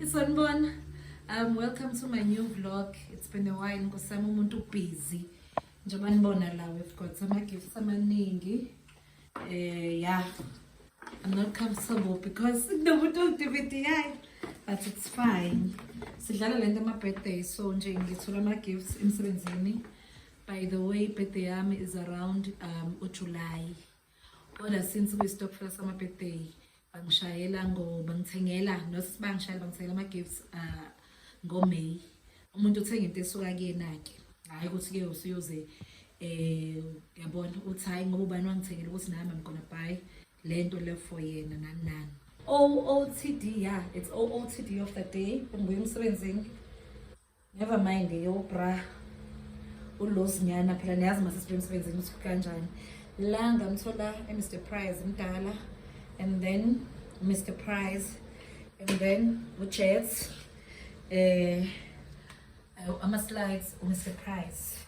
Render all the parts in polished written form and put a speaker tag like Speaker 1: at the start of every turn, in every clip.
Speaker 1: Sanibona. Welcome to my new vlog. It's been a while ngosama umuntu busy. Njengoba nibona la we've got some gifts amaningi. Yeah. I'm not comfortable because nomuntu ongidividi but it's fine. Sidlala lento my birthday so nje ngithola ama gifts emsebenzini. By the way, birthday yami is around July. Kodwa since we stop for my birthday bangishayela bangithengela nosibangishayela bangithengela ama gifts ngo May. Umuntu uthenga into esuka kuyena ke. Hayi ukuthi ke usiyoze yabona uthi hayi ngoba ubani wangithengela ukuthi nami I'm gonna buy lento le for yena nani. OOTD, yeah, it's OOTD of the day. Ngibuye emsebenzini. Never mind yo bra. Ulosinyana phela niyazi mase sibuye emsebenzini usuku kanjani. La ngamthola Mr Price mdala. And then Mr Price, and then Jets, my slides, Mr Price.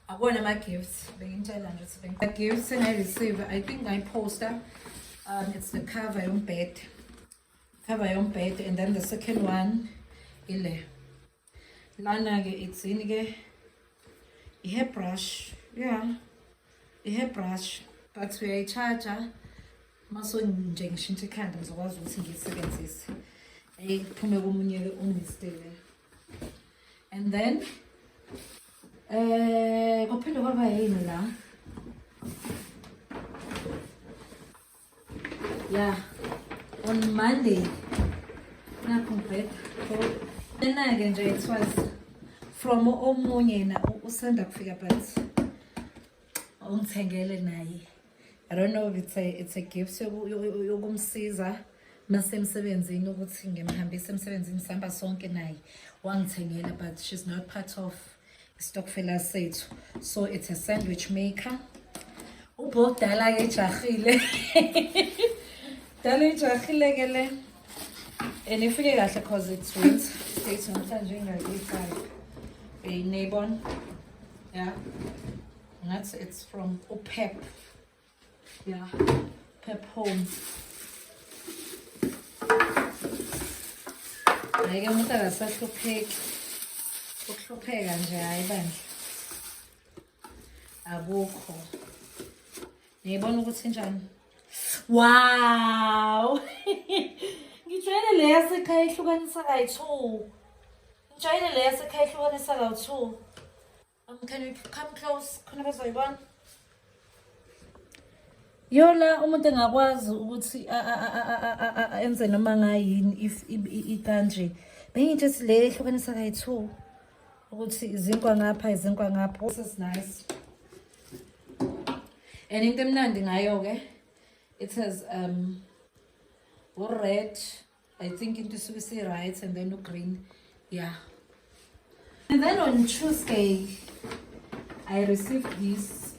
Speaker 1: I want my gifts. The gifts and I receive. I think I poster. It's the cover on bed, and then the second one, ile. Lana it's in a hairbrush. Yeah, a hairbrush. But we a charger. Maso nje ngishintshe ikhanda ngizokwazi ukuthi ngisebenzise iphume komunye ungistele. And then kuphinde kwaba yini la, yeah, on Monday nakumphethe ke nje it was from omunye na usanda kufika but ungithengele naye. I don't know if it's a gift yokumsiza masemsebenzini ukuthi ngimhambise emsebenzini sihamba sonke naye wangithengela, but she's not part of stockfella sethu, so it's a sandwich maker. Ubodala ejahile dala ejahile ke le and ifike kahle because it's winter state namhlanje ngayifaka a neighbor, yeah, and it's from Pep. Yeah, Pep Home. Hayi umuntu akasahlupheki. Ukuhlupheka nje hayi bandla. Abukho. Ngiyibona ukuthi njani. Wow! Ngijwayele le yasekhaya ihlukanisa kayi-2. Ngijwayele le yasekhaya ihlukanisa kayi-2. Can you come close? Khona bazoyibona. Yola umuntu engakwazi ukuthi enze noma ngayini if ikanje bengithe le ehlukanisa kayi-2 ukuthi izinkwa ngapha. This is nice. And into emnandi ngayo ke it has red, I think into isuke right, and then green, yeah. And then on Tuesday I received this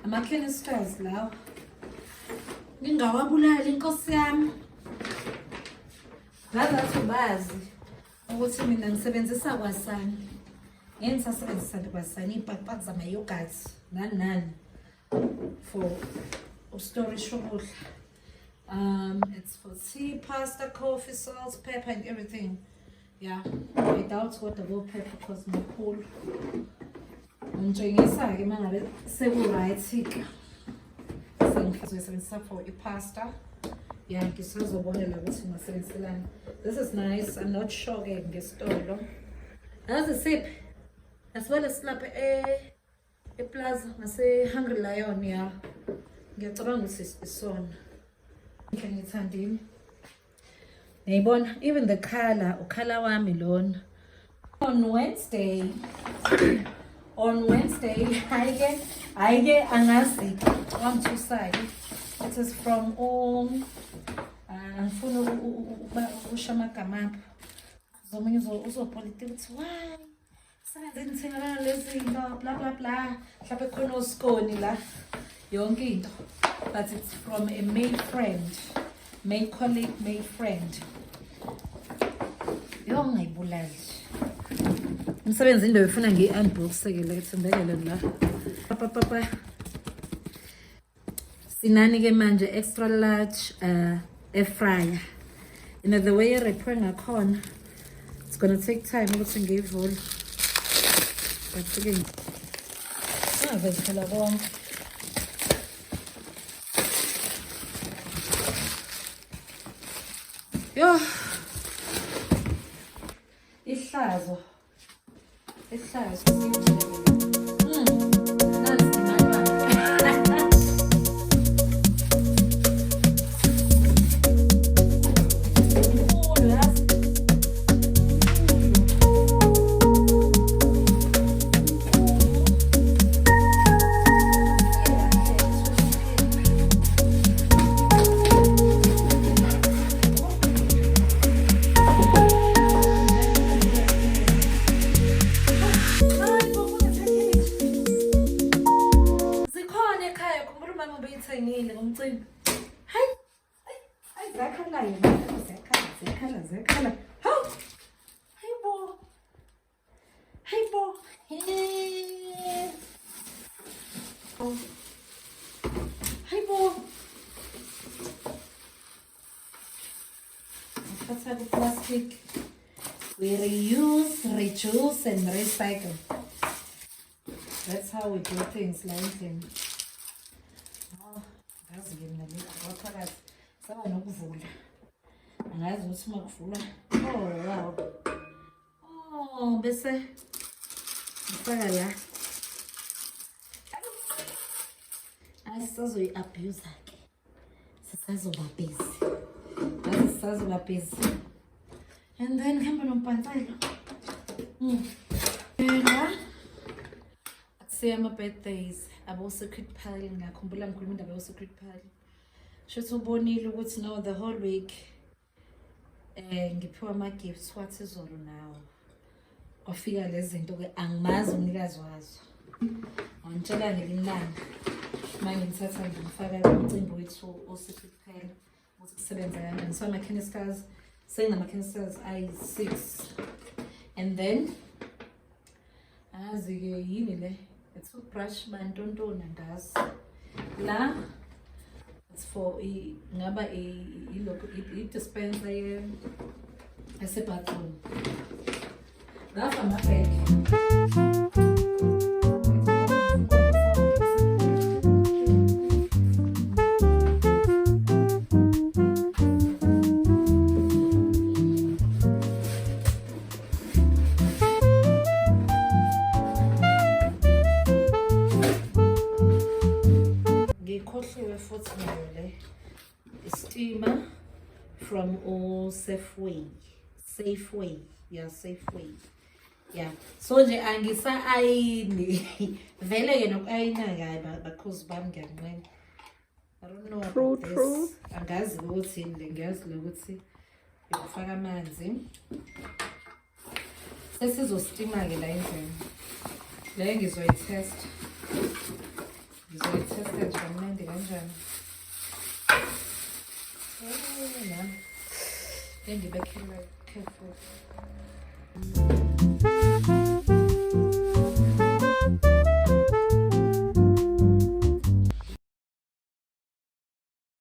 Speaker 1: ama-canisters lawa ngingawabulali inkosi yami. Ngazathi bazi ukuthi mina ngisebenzisa kwasani, ngisasebenzisa kwasani ipakpak zama-yogurt nani for storage ukudla. It's for tea, pasta, coffee, salt, pepper and everything. Yeah, I doubt what the whole pepper because my pool. Ngitshengisa ke mangabe seku-right ke sengizosebenzisa for ipasta. Yeah, ngisazobonela ukuthi ngasebenziselani. This is nice. I'm not sure ke ngesitolo. Yazi siphi? Asibale silapha eplaza ngase-Hungry Lion, yeah. Ngiyacabanga ukuthi isona. Ngithandile. Ngiyibona even the color, ukhala wami lona. On Wednesday, I get angazi wamthusayo. It is from ngifuna usho amagama apho. Zomunye uzopolitiki ukuthi why senzeni nithengelana lezi zinto bla bla bla, mhlawumbe khona osikoni la yonke into, but it's from a male friend, male colleague, male friend. Yo ngayibulali umsebenzini lo ufuna ngi-unbox-ke le thembekele la papa sinani ke manje extra large air fryer the way irepwe ngakhona, it's gonna take time ukuthi ngiyivule. But again, veze phela konke. Yo, ihlazo. Plastic. We reuse, reduce, and recycle. That's how we do things, like them. Oh, that's again the little someone ukuvula. Angazi ukuthi makuvula. Oh wow. Oh, bese ngifaka la. Asisazoyi-abuse ke. Sisazoba busy. Sisazoba busy. And then hamba nompantayelo. Say my birthdays. Abo-Secret Party. Ngiyakhumbula ngikhuluma indaba yo-Secret Party. Shothi ubonile ukuthi no the whole week ngiphiwa ama-gifts wathi izolo nawo. Kwafika lezi zinto ke angimazi umnikazi wazo. Ngitshela ngelinani. Manje ngithatha ngifaka umcimbi wethu o-Secret Party. Ukuthi kusebenza kanjani. So ama-canisters saying the canisters I6. And then yini le a toothbrush bantontona ngazi la it's for ngaba i-dispenser ese-bathroom lapha amabheke. Steamer from Safeway. Yeah, Safeway. Yeah. So nje angisa ayini. Vele yena ukayina kayi because bami ngiyanqena. I don't know about this. Angazi ukuthi ngiyazi ukuthi ngifaka amanzi. Sesizostima ke la endlini. La ngizoyi-test. Ngizoyi-test nje kamnandi kanjani. Yeah. Then you be careful.